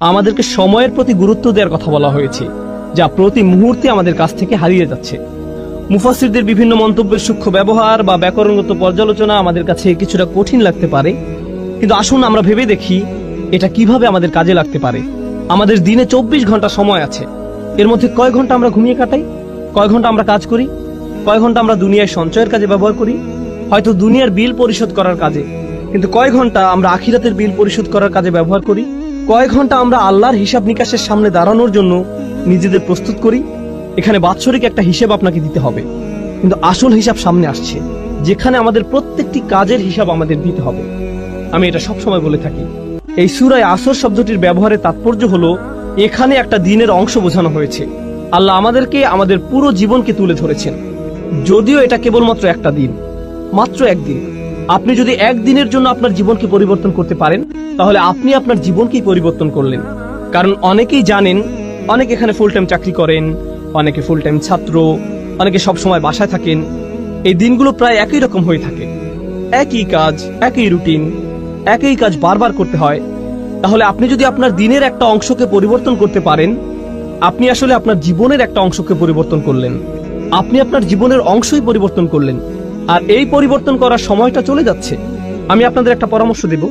আমাদেরকে সময়ের প্রতি গুরুত্ব দেওয়ার কথা বলা হয়েছে, যা প্রতি মুহূর্তে আমাদের কাছ থেকে হারিয়ে যাচ্ছে। মুফাসসিরদের বিভিন্ন মন্তব্যের সূক্ষ্ম ব্যবহার বা ব্যাকরণগত পর্যালোচনা আমাদের কাছে কিছুটা কঠিন লাগতে পারে, কিন্তু আসুন আমরা ভেবে দেখি এটা কিভাবে আমাদের কাজে লাগতে পারে। আমাদের দিনে 24 ঘন্টা সময় আছে। এর মধ্যে কয় ঘন্টা আমরা ঘুমিয়ে কাটাই, কয় ঘন্টা আমরা কাজ করি, কয় ঘন্টা আমরা দুনিয়ায় সঞ্চয়ের কাজে ব্যবহার করি, হয়তো দুনিয়ার বিল পরিশোধ করার কাজে, কিন্তু কয় ঘন্টা আমরা আখিরাতের বিল পরিশোধ করার কাজে ব্যবহার করি, কয় ঘন্টা আমরা আল্লাহর হিসাব নিকাশের সামনে দাঁড়ানোর জন্য নিজেদের প্রস্তুত করি। এখানে বাৎসরিক একটা হিসেব আপনাকে দিতে হবে, কিন্তু আসল হিসাব সামনে আসছে, যেখানে আমাদের প্রত্যেকটি কাজের হিসাব আমাদের দিতে হবে। আমি এটা সবসময় বলে থাকি, এই সূরা আসর শব্দটির ব্যবহারের তাৎপর্য হলো এখানে একটা দিনের অংশ বোঝানো হয়েছে। আল্লাহ আমাদেরকে আমাদের পুরো জীবনকে তুলে ধরেছেন, যদিও এটা কেবলমাত্র একটা দিন, মাত্র একদিন। আপনি যদি একদিনের জন্য আপনার জীবনকে পরিবর্তন করতে পারেন, তাহলে আপনি আপনার জীবনকেই পরিবর্তন করলেন। কারণ অনেকেই জানেন, অনেকে এখানে ফুল টাইম চাকরি করেন, অনেকে ফুল টাইম ছাত্র, অনেকে সবসময় বাসায় থাকেন। এই দিনগুলো প্রায় একই রকম হয়ে থাকে, একই কাজ, একই রুটিন, একই কাজ বারবার করতে হয়। তাহলে আপনি যদি আপনার দিনের একটা অংশকে পরিবর্তন করতে পারেন, আপনি আসলে আপনার জীবনের একটা অংশকে পরিবর্তন করলেন। আপনি আপনার জীবনের অংশই পরিবর্তন করলেন, আর এই পরিবর্তন করার সময়টা চলে যাচ্ছে। আমি আপনাদের একটা পরামর্শ দেব,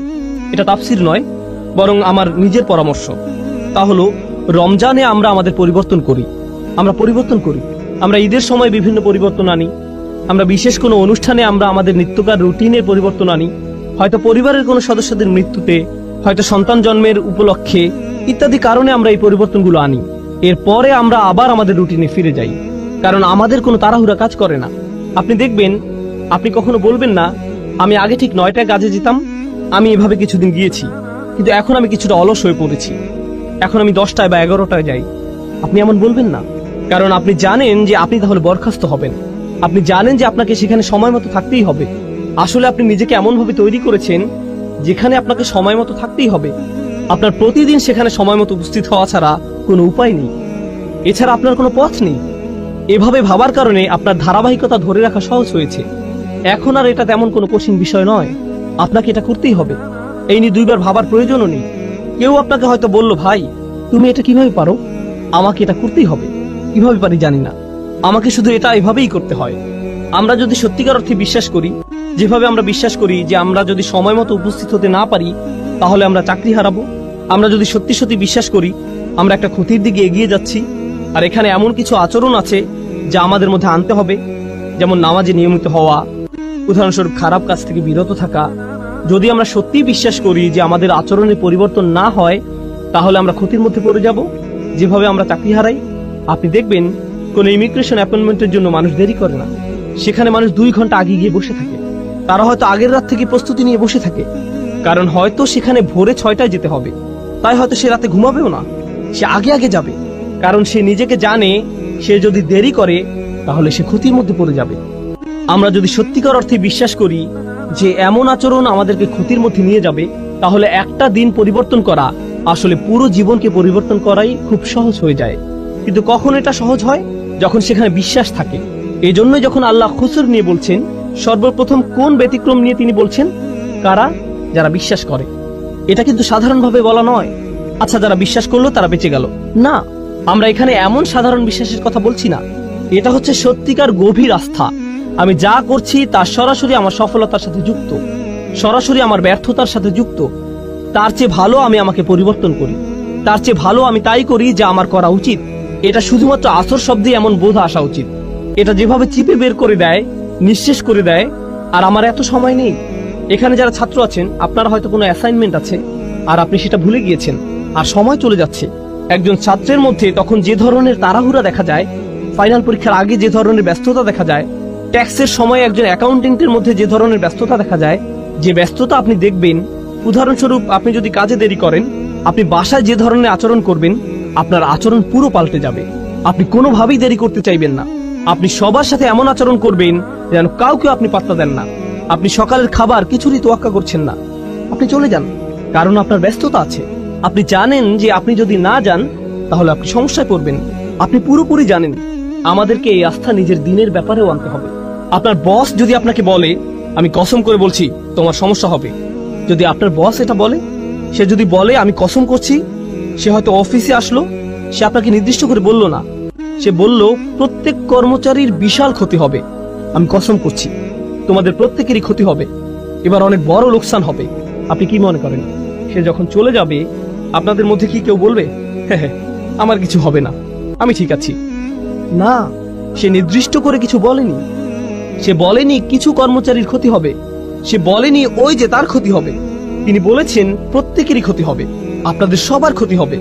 এটা তাফসীর নয়, বরং আমার নিজের পরামর্শ। তা হলো, রমজানে আমরা আমাদের পরিবর্তন করি, আমরা ঈদের সময় বিভিন্ন পরিবর্তন আনি, আমরা বিশেষ কোনো অনুষ্ঠানে আমরা আমাদের নিত্যকার রুটিনের পরিবর্তন আনি, হয়তো পরিবারের কোনো সদস্যদের মৃত্যুতে, হয়তো সন্তান জন্মের উপলক্ষে, ইত্যাদি কারণে আমরা এই পরিবর্তনগুলো আনি। এরপরে আমরা আবার আমাদের রুটিনে ফিরে যাই, কারণ আমাদের কোনো তাড়াহুড়া কাজ করে না। আপনি দেখবেন, আপনি কখনো বলবেন না, আমি আগে ঠিক 9টায় কাজে যেতাম, আমি এভাবে কিছুদিন গিয়েছি, কিন্তু এখন আমি কিছুটা অলস হয়ে পড়েছি, এখন আমি 10টায় বা 11টায় যাই। আপনি এমন বলবেন না, কারণ আপনি জানেন যে আপনি তাহলে বরখাস্ত হবেন। আপনি জানেন যে আপনাকে সেখানে সময় মতো থাকতেই হবে। আসলে আপনি নিজেকে এমনভাবে তৈরি করেছেন যেখানে আপনাকে সময় মতো থাকতেই হবে। আপনার প্রতিদিন সেখানে সময় মতো উপস্থিত হওয়া ছাড়া কোনো উপায় নেই, এছাড়া আপনার কোনো পথ নেই। এভাবে ভাবার কারণে আপনার ধারাবাহিকতা ধরে রাখা সহজ হয়েছে। এখন আর এটা তেমন কোনো কঠিন বিষয় নয়, আপনাকে এটা করতেই হবে। এই নিয়ে দুইবার ভাবার প্রয়োজনও নেই। কেউ আপনাকে হয়তো বলল, ভাই তুমি এটা কিভাবে পারো? আমাকে এটা করতেই হবে। কিভাবে পারি জানি না, আমাকে শুধু এটা এভাবেই করতে হয়। আমরা যদি সত্যিকার অর্থে বিশ্বাস করি, যেভাবে আমরা বিশ্বাস করি যে আমরা যদি সময় মতো উপস্থিত হতে না পারি তাহলে আমরা চাকরি হারাবো, আমরা যদি সত্যি সত্যি বিশ্বাস করি আমরা একটা ক্ষতির দিকে এগিয়ে যাচ্ছি, আর এখানে এমন কিছু আচরণ আছে যা আমাদের মধ্যে আনতে হবে, যেমন নামাজে নিয়মিত হওয়া, উদাহরণস্বরূপ খারাপ কাজ থেকে বিরত থাকা। যদি আমরা সত্যি বিশ্বাস করি যে আমাদের আচরণের পরিবর্তন না হয়, তাহলে আমরা ক্ষতির মধ্যে পড়ে যাব, যেভাবে আমরা চাকরি হারাই। আপনি দেখবেন, কোন ইমিগ্রেশন অ্যাপয়েন্টমেন্টের জন্য মানুষ দেরি করে না, সেখানে মানুষ 2 ঘন্টা আগে গিয়ে বসে থাকে। তারা হয়তো আগের রাত থেকে প্রস্তুতি নিয়ে বসে থাকে, কারণ হয়তো সেখানে ভোরে 6টায় যেতে হবে, তাই হয়তো সে রাতে ঘুমাবেও না, সে আগে আগে যাবে, কারণ সে নিজেকে জানে সে যদি দেরি করে তাহলে সে ক্ষতির মধ্যে পড়ে যাবে। আমরা যদি সত্যিকার অর্থে বিশ্বাস করি যে এমন আচরণ আমাদেরকে ক্ষতির মধ্যে নিয়ে যাবে, তাহলে একটা দিন পরিবর্তন করা আসলে পুরো জীবনকে পরিবর্তন করাই খুব সহজ হয়ে যায়। কিন্তু কখন এটা সহজ হয়? যখন সেখানে বিশ্বাস থাকে। এজন্যই যখন আল্লাহ খুসর নিয়ে বলছেন, সর্বপ্রথম কোন ব্যতিক্রম নিয়ে তিনি বলছেন? কারা? যারা বিশ্বাস করে। এটা কিন্তু সাধারণভাবে বলা নয়, আচ্ছা যারা বিশ্বাস করলো তারা বেঁচে গেল, না। আমরা এখানে এমন সাধারণ বিশ্বাসের কথা বলছি না, এটা হচ্ছে সত্যিকার গভীর আস্থা। আমি যা করছি তা সরাসরি আমার সফলতার সাথে যুক্ত, সরাসরি আমার ব্যর্থতার সাথে যুক্ত। তার চেয়ে ভালো আমি আমাকে পরিবর্তন করি, তার চেয়ে ভালো আমি তাই করি যা আমার করা উচিত। এটা শুধুমাত্র আসর শব্দে এমন বোধ আসা উচিত। এটা যেভাবে চিপে বের করে দেয়, নিঃশেষ করে দেয়, আর আমার এত সময় নেই। এখানে যারা ছাত্র আছেন, আপনারা হয়তো কোনো অ্যাসাইনমেন্ট আছে আর আপনি সেটা ভুলে গিয়েছেন, আর সময় চলে যাচ্ছে। একজন ছাত্রের মধ্যে তখন যে ধরনের তাড়াহুড়া দেখা যায়, ফাইনাল পরীক্ষার আগে যে ধরনের ব্যস্ততা দেখা যায়, ট্যাক্সের সময় একজন অ্যাকাউন্টেন্টের মধ্যে যে ধরনের ব্যস্ততা দেখা যায়, যে ব্যস্ততা আপনি দেখবেন, উদাহরণস্বরূপ আপনি যদি কাজে দেরি করেন, আপনি বাসায় যে ধরনের আচরণ করবেন, আপনার আচরণ পুরো পাল্টে যাবে। আপনি কোনোভাবেই দেরি করতে চাইবেন না, আপনি সবার সাথে এমন আচরণ করবেন যেন কাউকে আপনি পাত্তা দেন না। আপনি সকালের খাবার কিছুরই তোয়াক্কা করছেন না, আপনি চলে যান, কারণ আপনার ব্যস্ততা আছে। আপনি জানেন যে আপনি যদি না যান তাহলে আপনি সমস্যায় পড়বেন। আপনি পুরোপুরি জানেন। আমাদেরকে এই আস্থা নিজের দিনের ব্যাপারেও আনতে হবে। আপনার বস যদি আপনাকে বলে, আমি কসম করে বলছি তোমার সমস্যা হবে, যদি আপনার বস এটা বলে, সে যদি বলে আমি কসম করছি সে হয়তো অফিসে আসলো, সে আপনাকে নির্দিষ্ট করে বলল না, সে বলল প্রত্যেক কর্মচারীর বিশাল ক্ষতি হবে, আমি কসম করছি তোমাদের প্রত্যেকেরই ক্ষতি হবে, এবার অনেক বড় লোকসান হবে। আপনি কি মনে করেন সে যখন চলে যাবে আপনাদের মধ্যে কি কেউ বলবে হ্যাঁ হ্যাঁ আমার কিছু হবে না, আমি ঠিক আছি? না, সে নির্দিষ্ট করে কিছু বলেনি। সে বলেনি কিছু কর্মচারীর ক্ষতি হবে, সে বলেনি ওই যে তার ক্ষতি হবে। তিনি বলেছেন প্রত্যেকেরই ক্ষতি হবে, আপনাদের সবার ক্ষতি হবে।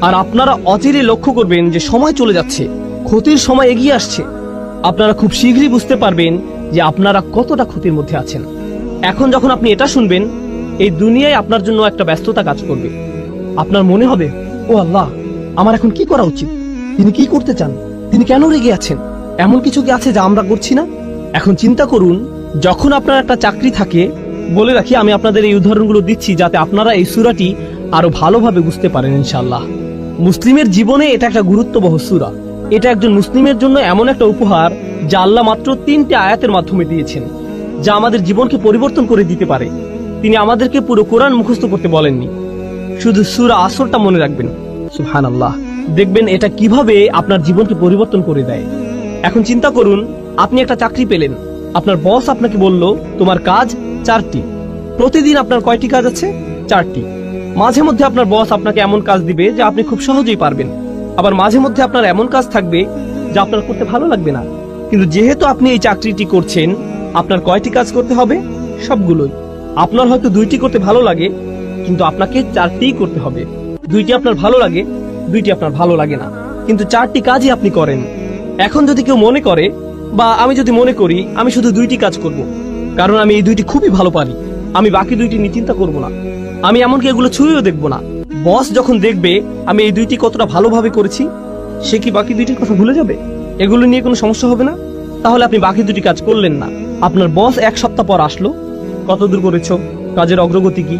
আর আপনারা অচিরে লক্ষ্য করবেন যে সময় চলে যাচ্ছে, ক্ষতির সময় এগিয়ে আসছে। আপনারা খুব শীঘ্রই বুঝতে পারবেন যে আপনারা কতটা ক্ষতির মধ্যে আছেন। এখন যখন আপনি এটা শুনবেন, এই দুনিয়ায় আপনার জন্য একটা ব্যস্ততা কাজ করবে। আপনার মনে হবে, ও আল্লাহ, আমার এখন কি করা উচিত? তিনি কি করতে চান? তিনি কেন রেগে আছেন? এমন কিছু কি আছে যা আমরা করছি না? এখন চিন্তা করুন, যখন আপনার একটা চাকরি থাকে, বলে রাখি আমি আপনাদের এই উদাহরণগুলো দিচ্ছি যাতে আপনারা এই সূরাটি আরো ভালোভাবে বুঝতে পারেন ইনশাআল্লাহ। মুসলিমের জীবনে এটা একটা গুরুত্ববহ সূরা। এটা একজন মুসলিমের জন্য এমন একটা উপহার যা আল্লাহ মাত্র 3টে আয়াতের মাধ্যমে দিয়েছেন, যা আমাদের জীবনকে পরিবর্তন করে দিতে পারে। তিনি আমাদেরকে পুরো কোরআন মুখস্থ করতে বলেননি, শুধু সূরা আসরটা মনে রাখবেন। সুবহানাল্লাহ, দেখবেন এটা কিভাবে আপনার জীবনকে পরিবর্তন করে দেয়। এখন চিন্তা করুন, আপনি একটা চাকরি পেলেন, আপনার বস আপনাকে বলল তোমার কাজ 4টি। প্রতিদিন আপনার কয়টি কাজ আছে? 4টি। মাঝে মধ্যে আপনার বস আপনাকে এমন কাজ দিবে যা আপনি খুব সহজেই পারবেন, আবার মাঝে মধ্যে আপনার এমন কাজ থাকবে যা আপনার করতে ভালো লাগবে না। কিন্তু যেহেতু আপনি এই চাকরিটি করছেন, আপনার কয়টি কাজ করতে হবে? সবগুলোই। আপনার হয়তো 2টি করতে ভালো লাগে, কিন্তু আপনাকে 4টিই করতে হবে। 2টি আপনার ভালো লাগে, 2টি আপনার ভালো লাগে না, কিন্তু 4টি কাজই আপনি করেন। এখন যদি কেউ মনে করে, বা আমি যদি মনে করি আমি শুধু 2টি কাজ করব, কারণ আমি এই 2টি খুবই ভালো পারি, আমি বাকি 2টি নিয়ে চিন্তা করব না, আমি এমনকি এগুলো ছুঁয়েও দেখব না। বস যখন দেখবে আমি এই 2টি কতটা ভালোভাবে করেছি, সে কি বাকি 2টির কথা ভুলে যাবে? এগুলো নিয়ে কোনো সমস্যা হবে না? তাহলে আপনি বাকি 2টি কাজ করলেন না। আপনার বস 1 সপ্তাহ পর আসলো, কত দূর করেছো, কাজের অগ্রগতি কি?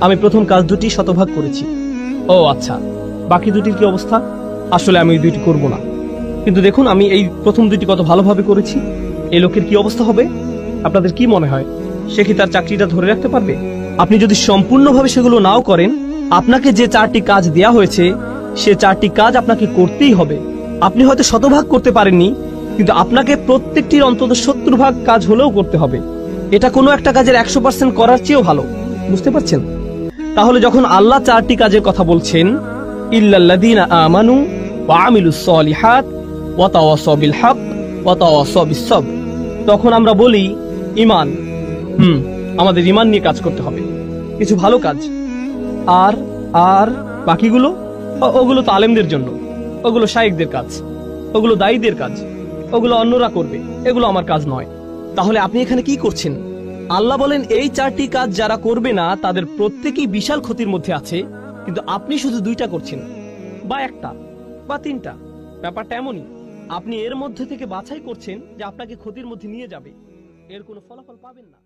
আমি প্রথম কাজ 2টি শতভাগ করেছি। ও আচ্ছা, বাকি 2টির কি অবস্থা? আসলে আমি এই 2টি করব না, কিন্তু দেখুন আমি এই প্রথম 2টি কত ভালোভাবে করেছি। এই লোকের কি অবস্থা হবে? আপনাদের কি মনে হয়, সে কি তার চাকরিটা ধরে রাখতে পারবে? আপনি যদি সম্পূর্ণভাবে সেগুলো নাও করেন, আপনাকে যে 4টি কাজ দেয়া হয়েছে সে 4টি কাজ আপনাকে করতেই হবে। আপনি হয়তো শতভাগ করতে পারেননি, কিন্তু আপনাকে প্রত্যেকটির অন্তত 70 ভাগ কাজ হলেও করতে হবে। এটা কোনো একটা কাজের 100% করার চেয়েও ভালো। বুঝতে পারছেন? তাহলে যখন আল্লাহ 4টি কাজের কথা বলছেন, ইল্লাল্লাযীনা আমানু ওয়া আমিলুস সলিহাত ওয়া তাওয়াসাউ বিল হক ওয়া তাওয়াসাউ বিস সবর, তখন আমরা বলি ঈমান। আমাদের ঈমান নিয়ে কাজ করতে হবে, কিছু ভালো কাজ। আর আর বাকিগুলো, ওগুলো তো আলেমদের জন্য, ওগুলো শায়েখদের কাজ, ওগুলো দায়ীদের কাজ, ওগুলো অন্যরা করবে, এগুলো আমার কাজ নয়। তাহলে আপনি এখানে কি করছেন? আল্লাহ বলেন এই 4টি কাজ যারা করবে না তাদের প্রত্যেকেই বিশাল ক্ষতির মধ্যে আছে, কিন্তু আপনি শুধু 2টা করছেন, বা 1টা বা 3টা। ব্যাপারটা এমনই, আপনি এর মধ্যে থেকে বাছাই করছেন যে আপনাকে ক্ষতির মধ্যে নিয়ে যাবে, এর কোনো ফলাফল পাবেন না।